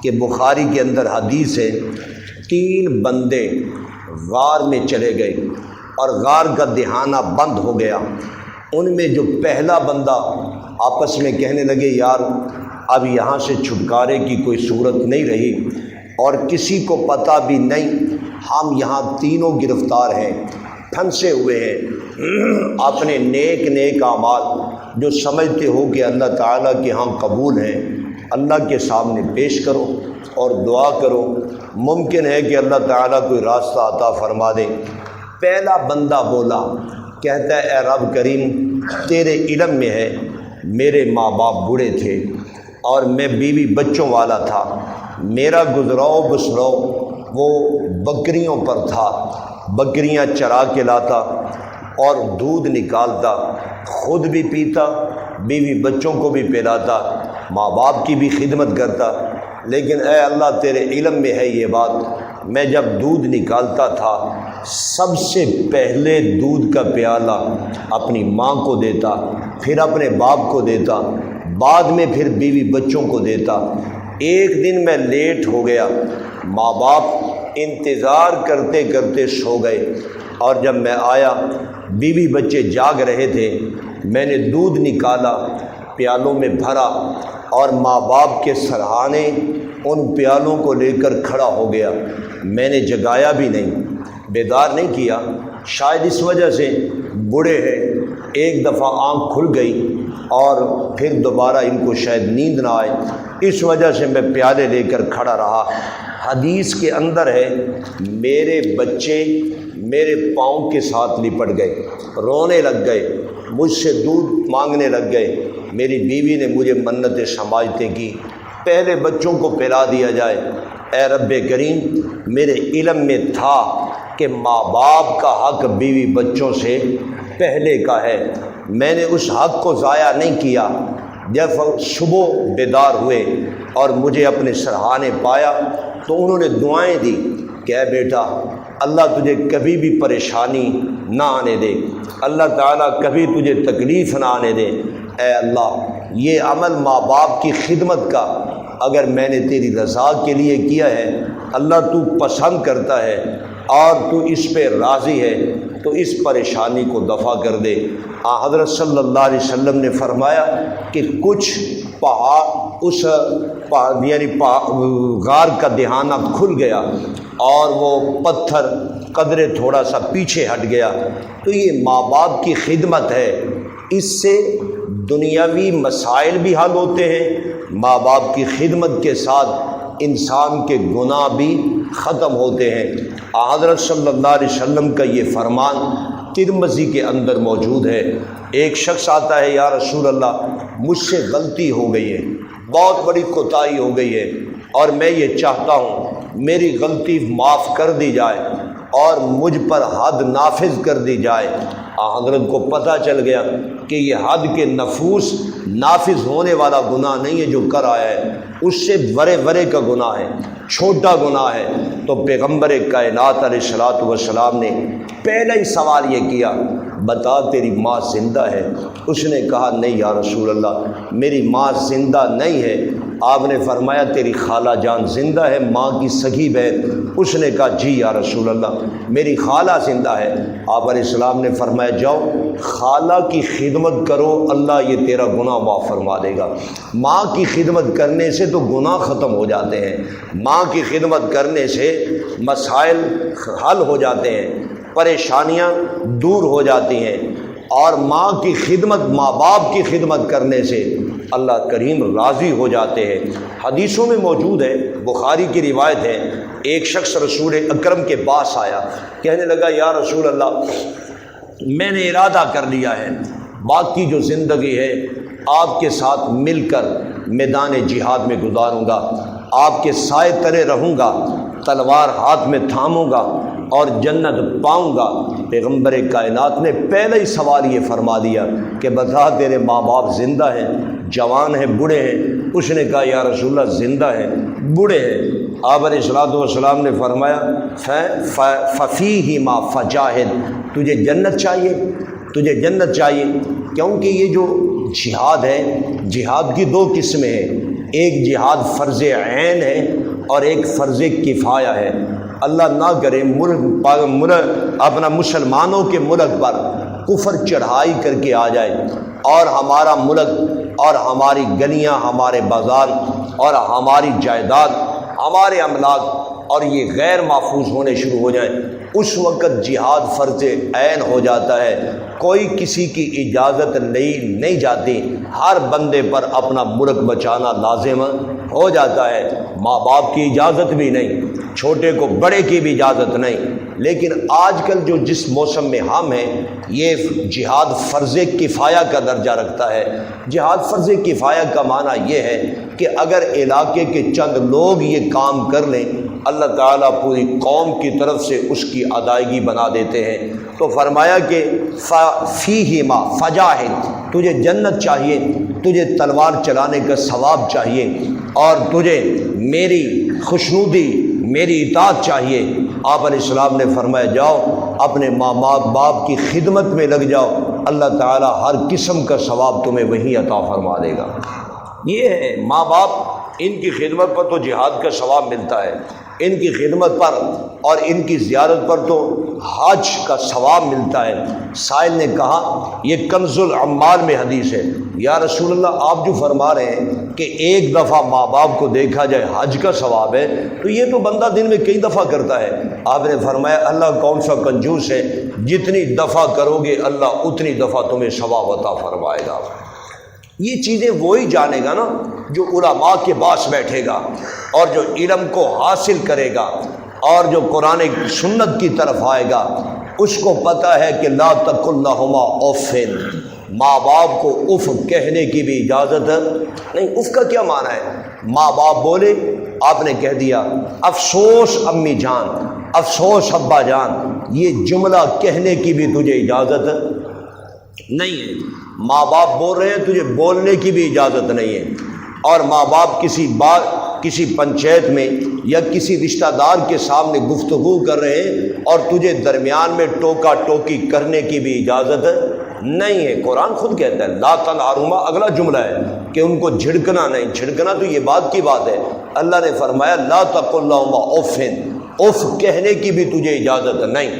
کہ بخاری کے اندر حدیث ہے، 3 بندے غار میں چلے گئے اور غار کا دہانہ بند ہو گیا۔ ان میں جو پہلا بندہ آپس میں کہنے لگے یار اب یہاں سے چھٹکارے کی کوئی صورت نہیں رہی اور کسی کو پتہ بھی نہیں، ہم یہاں تینوں گرفتار ہیں، پھنسے ہوئے ہیں، اپنے نیک اعمال جو سمجھتے ہو کہ اللہ تعالیٰ کے ہاں قبول ہیں اللہ کے سامنے پیش کرو اور دعا کرو، ممکن ہے کہ اللہ تعالیٰ کوئی راستہ عطا فرما دے۔ پہلا بندہ بولا، کہتا ہے اے رب کریم تیرے علم میں ہے میرے ماں باپ بوڑھے تھے اور میں بیوی بچوں والا تھا، میرا گزراؤ بسراؤ وہ بکریوں پر تھا، بکریاں چرا کے لاتا اور دودھ نکالتا، خود بھی پیتا، بیوی بچوں کو بھی پلاتا، ماں باپ کی بھی خدمت کرتا، لیکن اے اللہ تیرے علم میں ہے یہ بات، میں جب دودھ نکالتا تھا سب سے پہلے دودھ کا پیالہ اپنی ماں کو دیتا، پھر اپنے باپ کو دیتا، بعد میں پھر بیوی بچوں کو دیتا۔ ایک دن میں لیٹ ہو گیا، ماں باپ انتظار کرتے کرتے سو گئے اور جب میں آیا بیوی بچے جاگ رہے تھے، میں نے دودھ نکالا، پیالوں میں بھرا اور ماں باپ کے سرہانے ان پیالوں کو لے کر کھڑا ہو گیا، میں نے جگایا بھی نہیں، بیدار نہیں کیا، شاید اس وجہ سے بوڑھے ہیں، ایک دفعہ آنکھ کھل گئی اور پھر دوبارہ ان کو شاید نیند نہ آئے، اس وجہ سے میں پیالے لے کر کھڑا رہا۔ حدیث کے اندر ہے میرے بچے میرے پاؤں کے ساتھ لپٹ گئے، رونے لگ گئے، مجھ سے دودھ مانگنے لگ گئے، میری بیوی نے مجھے منتیں سماجتیں کی پہلے بچوں کو پلا دیا جائے۔ اے رب کریم میرے علم میں تھا کہ ماں باپ کا حق بیوی بچوں سے پہلے کا ہے، میں نے اس حق کو ضائع نہیں کیا۔ جب صبح بیدار ہوئے اور مجھے اپنے سرہانے پایا تو انہوں نے دعائیں دی کہ اے بیٹا اللہ تجھے کبھی بھی پریشانی نہ آنے دے، اللہ تعالیٰ کبھی تجھے تکلیف نہ آنے دے۔ اے اللہ یہ عمل ماں باپ کی خدمت کا اگر میں نے تیری رضا کے لیے کیا ہے، اللہ تو پسند کرتا ہے اور تو اس پہ راضی ہے تو اس پریشانی کو دفع کر دے۔ حضرت صلی اللہ علیہ وسلم نے فرمایا کہ کچھ غار کا دہانہ کھل گیا اور وہ پتھر قدرے تھوڑا سا پیچھے ہٹ گیا، تو یہ ماں باپ کی خدمت ہے، اس سے دنیاوی مسائل بھی حل ہوتے ہیں، ماں باپ کی خدمت کے ساتھ انسان کے گناہ بھی ختم ہوتے ہیں۔ حضرت صلی اللہ علیہ وسلم کا یہ فرمان ترمذی کے اندر موجود ہے۔ ایک شخص آتا ہے یا رسول اللہ مجھ سے غلطی ہو گئی ہے، بہت بڑی کوتاہی ہو گئی ہے اور میں یہ چاہتا ہوں میری غلطی معاف کر دی جائے اور مجھ پر حد نافذ کر دی جائے۔ حضرت کو پتہ چل گیا کہ یہ حد کے نفوس نافذ ہونے والا گناہ نہیں ہے جو کر آیا ہے، اس سے بڑے کا گناہ ہے، چھوٹا گناہ ہے۔ تو پیغمبر کائنات علیہ الصلوۃ والسلام نے پہلا ہی سوال یہ کیا، بتا تیری ماں زندہ ہے؟ اس نے کہا نہیں یا رسول اللہ میری ماں زندہ نہیں ہے۔ آپ نے فرمایا تیری خالہ جان زندہ ہے، ماں کی سگی بہن؟ اس نے کہا جی یا رسول اللہ میری خالہ زندہ ہے۔ آپ علیہ السلام نے فرمایا جاؤ خالہ کی خدمت کرو، اللہ یہ تیرا گناہ معاف فرما دے گا۔ ماں کی خدمت کرنے سے تو گناہ ختم ہو جاتے ہیں، ماں کی خدمت کرنے سے مسائل حل ہو جاتے ہیں، پریشانیاں دور ہو جاتی ہیں، اور ماں کی خدمت ماں باپ کی خدمت کرنے سے اللہ کریم راضی ہو جاتے ہیں۔ حدیثوں میں موجود ہے، بخاری کی روایت ہے، ایک شخص رسول اکرم کے پاس آیا، کہنے لگا یا رسول اللہ میں نے ارادہ کر لیا ہے باقی جو زندگی ہے آپ کے ساتھ مل کر میدان جہاد میں گزاروں گا، آپ کے سائے تلے رہوں گا، تلوار ہاتھ میں تھاموں گا اور جنت پاؤں گا۔ پیغمبر کائنات نے پہلے ہی سوال یہ فرما دیا کہ بتا تیرے ماں باپ زندہ ہیں، جوان ہیں، بوڑھے ہیں؟ اس نے کہا یا رسول اللہ زندہ ہیں، بوڑھے ہیں۔ آپ علیہ الصلوۃ والسلام نے فرمایا ففیہما فجاہد، تجھے جنت چاہیے، تجھے جنت چاہیے، کیونکہ یہ جو جہاد ہے، جہاد کی 2 قسمیں ہیں، ایک جہاد فرض عین ہے اور ایک فرض کفایہ ہے۔ اللہ نہ کرے اپنا مسلمانوں کے ملک پر کفر چڑھائی کر کے آ جائے اور ہمارا ملک اور ہماری گلیاں، ہمارے بازار اور ہماری جائیداد، ہمارے املاک اور یہ غیر محفوظ ہونے شروع ہو جائیں۔ اس وقت جہاد فرض عین ہو جاتا ہے، کوئی کسی کی اجازت نہیں جاتی، ہر بندے پر اپنا ملک بچانا لازم ہو جاتا ہے۔ ماں باپ کی اجازت بھی نہیں، چھوٹے کو بڑے کی بھی اجازت نہیں۔ لیکن آج کل جو جس موسم میں ہم ہیں، یہ جہاد فرض کفایہ کا درجہ رکھتا ہے۔ جہاد فرض کفایہ کا معنی یہ ہے کہ اگر علاقے کے چند لوگ یہ کام کر لیں، اللہ تعالیٰ پوری قوم کی طرف سے اس کی ادائیگی بنا دیتے ہیں۔ تو فرمایا کہ فیہما فجاہد، تجھے جنت چاہیے، تجھے تلوار چلانے کا ثواب چاہیے، اور تجھے میری خوشنودی، میری اطاعت چاہیے۔ آپ علیہ السلام نے فرمایا جاؤ اپنے ماں باپ کی خدمت میں لگ جاؤ، اللہ تعالیٰ ہر قسم کا ثواب تمہیں وہی عطا فرما دے گا۔ یہ ہے ماں باپ، ان کی خدمت پر تو جہاد کا ثواب ملتا ہے، ان کی خدمت پر اور ان کی زیارت پر تو حج کا ثواب ملتا ہے۔ سائل نے کہا، یہ کنز العمال میں حدیث ہے، یا رسول اللہ آپ جو فرما رہے ہیں کہ ایک دفعہ ماں باپ کو دیکھا جائے حج کا ثواب ہے، تو یہ تو بندہ دن میں کئی دفعہ کرتا ہے۔ آپ نے فرمایا اللہ کون سا کنجوس ہے، جتنی دفعہ کرو گے اللہ اتنی دفعہ تمہیں ثواب عطا فرمائے گا۔ یہ چیزیں وہی جانے گا نا جو علماء کے پاس بیٹھے گا اور جو علم کو حاصل کرے گا اور جو قرآن سنت کی طرف آئے گا، اس کو پتہ ہے کہ لا تقل لہما اف، ماں باپ کو اف کہنے کی بھی اجازت نہیں۔ اف کا کیا معنی ہے؟ ماں باپ بولے آپ نے کہہ دیا افسوس امی جان، افسوس ابا جان، یہ جملہ کہنے کی بھی تجھے اجازت نہیں ہے۔ ماں باپ بول رہے ہیں، تجھے بولنے کی بھی اجازت نہیں ہے۔ اور ماں باپ کسی پنچایت میں یا کسی رشتہ دار کے سامنے گفتگو کر رہے ہیں اور تجھے درمیان میں ٹوکا ٹوکی کرنے کی بھی اجازت نہیں ہے۔ قرآن خود کہتا ہے لا تنہرہما، اگلا جملہ ہے کہ ان کو جھڑکنا نہیں۔ جھڑکنا تو یہ بات کی بات ہے، اللہ نے فرمایا لا تقل لہما اف، اف کہنے کی بھی تجھے اجازت نہیں،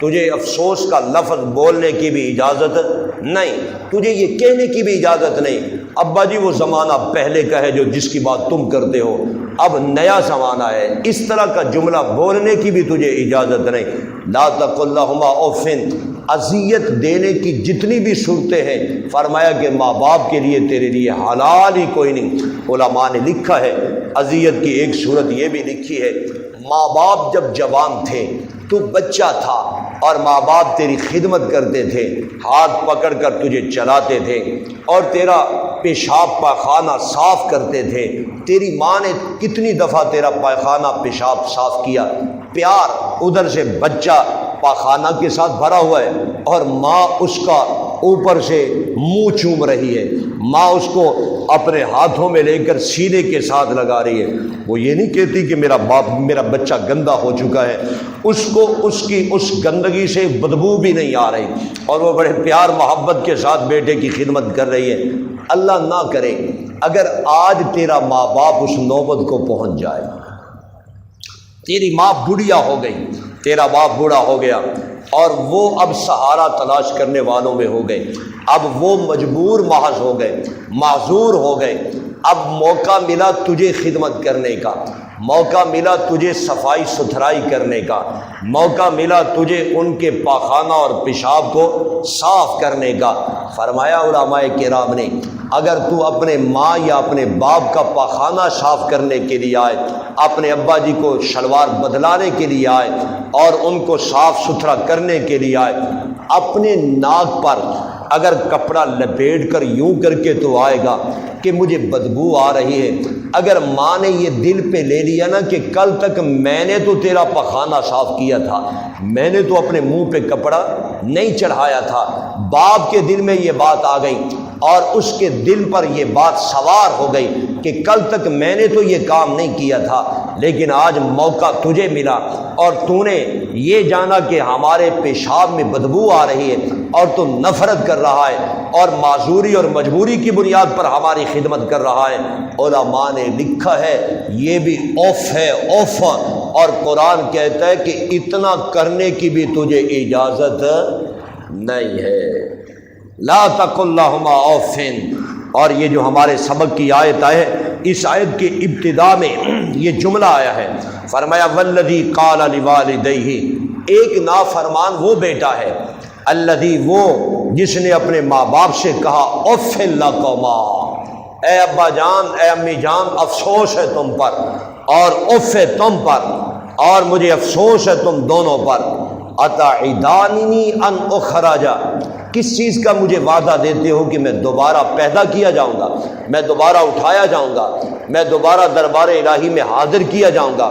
تجھے افسوس کا لفظ بولنے کی بھی اجازت نہیں، تجھے یہ کہنے کی بھی اجازت نہیں ابا جی وہ زمانہ پہلے کا ہے جو جس کی بات تم کرتے ہو، اب نیا زمانہ ہے، اس طرح کا جملہ بولنے کی بھی تجھے اجازت نہیں۔ لا تقل لہما اف، اذیت دینے کی جتنی بھی صورتیں ہیں فرمایا کہ ماں باپ کے لیے تیرے لیے حلال ہی کوئی نہیں۔ علماء نے لکھا ہے اذیت کی ایک صورت یہ بھی لکھی ہے، ماں باپ جب جوان تھے تو بچہ تھا اور ماں باپ تیری خدمت کرتے تھے، ہاتھ پکڑ کر تجھے چلاتے تھے اور تیرا پیشاب پاخانہ صاف کرتے تھے، تیری ماں نے کتنی دفعہ تیرا پاخانہ پیشاب صاف کیا، پیار ادھر سے بچہ پاخانہ کے ساتھ بھرا ہوا ہے اور ماں اس کا اوپر سے منہ چوم رہی ہے، ماں اس کو اپنے ہاتھوں میں لے کر سینے کے ساتھ لگا رہی ہے۔ وہ یہ نہیں کہتی کہ میرا بچہ گندا ہو چکا ہے، اس کو اس گندگی سے بدبو بھی نہیں آ رہی اور وہ بڑے پیار محبت کے ساتھ بیٹے کی خدمت کر رہی ہے۔ اللہ نہ کرے اگر آج تیرا ماں باپ اس نوبت کو پہنچ جائے، تیری ماں بڑھیا ہو گئی، تیرا باپ بوڑھا ہو گیا اور وہ اب سہارا تلاش کرنے والوں میں ہو گئے، اب وہ مجبور محض ہو گئے، معذور ہو گئے، اب موقع ملا تجھے خدمت کرنے کا، موقع ملا تجھے صفائی ستھرائی کرنے کا، موقع ملا تجھے ان کے پاخانہ اور پیشاب کو صاف کرنے کا۔ فرمایا علماء کرام نے اگر تو اپنے ماں یا اپنے باپ کا پاخانہ صاف کرنے کے لیے آئے، اپنے ابا جی کو شلوار بدلانے کے لیے آئے اور ان کو صاف ستھرا کرنے کے لیے آئے، اپنے ناک پر اگر کپڑا لپیٹ کر یوں کر کے تو آئے گا کہ مجھے بدبو آ رہی ہے، اگر ماں نے یہ دل پہ لے لیا نا کہ کل تک میں نے تو تیرا پخانہ صاف کیا تھا، میں نے تو اپنے منہ پہ کپڑا نہیں چڑھایا تھا، باپ کے دل میں یہ بات آ گئی اور اس کے دل پر یہ بات سوار ہو گئی کہ کل تک میں نے تو یہ کام نہیں کیا تھا، لیکن آج موقع تجھے ملا اور تو نے یہ جانا کہ ہمارے پیشاب میں بدبو آ رہی ہے اور تو نفرت کر رہا ہے اور معذوری اور مجبوری کی بنیاد پر ہماری خدمت کر رہا ہے۔ علماء نے لکھا ہے یہ بھی اوف ہے، اوف، اور قرآن کہتا ہے کہ اتنا کرنے کی بھی تجھے اجازت نہیں ہے۔ لا تقل لہما اوف، اور یہ جو ہمارے سبق کی آیت ہے، اس آیت کے ابتدا میں یہ جملہ آیا ہے، فرمایا والذی قال لوالدیہ، ایک نافرمان وہ بیٹا ہے، الذی وہ جس نے اپنے ماں باپ سے کہا اف لکما، اے ابا جان، اے امی جان، افسوس ہے تم پر، اور اف ہے تم پر، اور مجھے افسوس ہے تم دونوں پر، اتعداننی ان اخرج، کس چیز کا مجھے وعدہ دیتے ہو کہ میں دوبارہ پیدا کیا جاؤں گا، میں دوبارہ اٹھایا جاؤں گا، میں دوبارہ دربار الہی میں حاضر کیا جاؤں گا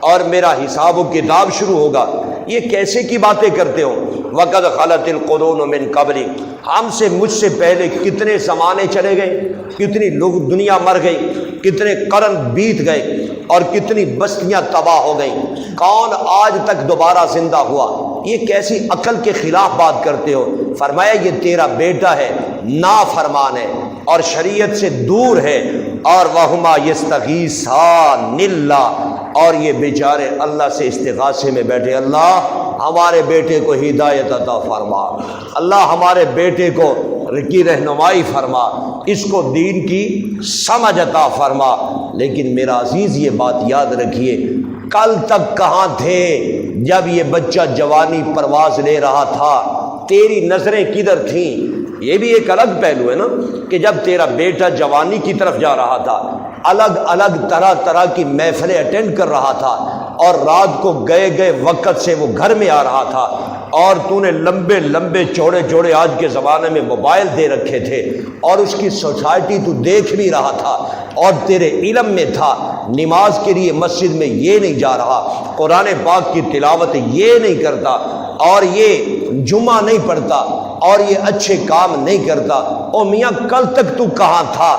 اور میرا حساب و کتاب شروع ہوگا، یہ کیسے کی باتیں کرتے ہو؟ وقد خلت القرون من قبلی، ہم سے مجھ سے پہلے کتنے زمانے چلے گئے، کتنی لوگ دنیا مر گئی، کتنے قرن بیت گئے اور کتنی بستیاں تباہ ہو گئیں، کون آج تک دوبارہ زندہ ہوا؟ یہ کیسی عقل کے خلاف بات کرتے ہو؟ فرمایا یہ تیرا بیٹا ہے، نافرمان ہے اور شریعت سے دور ہے، اور وہما یستغیثان اللہ، اور یہ بیچارے اللہ سے استغاثے میں بیٹھے، اللہ ہمارے بیٹے کو ہدایت عطا فرما، اللہ ہمارے بیٹے کو کی رہنمائی فرما، اس کو دین کی سمجھ عطا فرما۔ لیکن میرا عزیز یہ بات یاد رکھیے، کل تک کہاں تھے جب یہ بچہ جوانی پرواز لے رہا تھا؟ تیری نظریں کدھر تھیں؟ یہ بھی ایک الگ پہلو ہے نا کہ جب تیرا بیٹا جوانی کی طرف جا رہا تھا، الگ الگ طرح طرح کی محفلیں اٹینڈ کر رہا تھا، اور رات کو گئے گئے وقت سے وہ گھر میں آ رہا تھا، اور تو نے لمبے لمبے چوڑے چوڑے آج کے زمانے میں موبائل دے رکھے تھے، اور اس کی سوسائٹی تو دیکھ بھی رہا تھا، اور تیرے علم میں تھا، نماز کے لیے مسجد میں یہ نہیں جا رہا، قرآن پاک کی تلاوت یہ نہیں کرتا، اور یہ جمعہ نہیں پڑھتا، اور یہ اچھے کام نہیں کرتا۔ او میاں کل تک تو کہاں تھا؟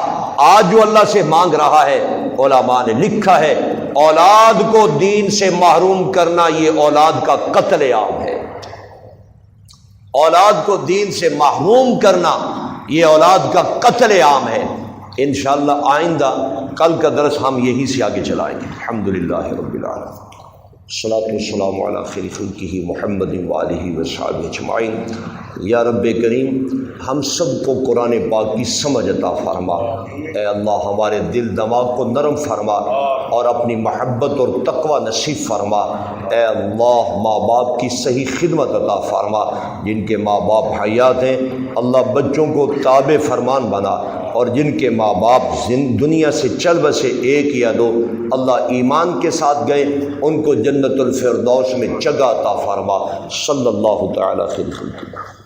آج جو اللہ سے مانگ رہا ہے، علماء نے لکھا ہے اولاد کو دین سے محروم کرنا یہ اولاد کا قتل عام ہے، اولاد کو دین سے محروم کرنا یہ اولاد کا قتل عام ہے۔ انشاءاللہ آئندہ کل کا درس ہم یہی سے آگے چلائیں گے۔ الحمدللہ رب العالمین، الصلاۃ والسلام علی خیر خلقہ محمد وآلہ وصحبہ اجمعین۔ یا رب کریم، ہم سب کو قرآن پاک کی سمجھ عطا فرما، اے اللہ ہمارے دل دماغ کو نرم فرما اور اپنی محبت اور تقوی نصیب فرما، اے اللہ ماں باپ کی صحیح خدمت عطا فرما، جن کے ماں باپ حیات ہیں اللہ بچوں کو تابع فرمان بنا، اور جن کے ماں باپ دنیا سے چل بسے ایک یا دو، اللہ ایمان کے ساتھ گئے، ان کو جنت الفردوس میں جگہ عطا فرما۔ صلی اللہ تعالی خیر خلقہ۔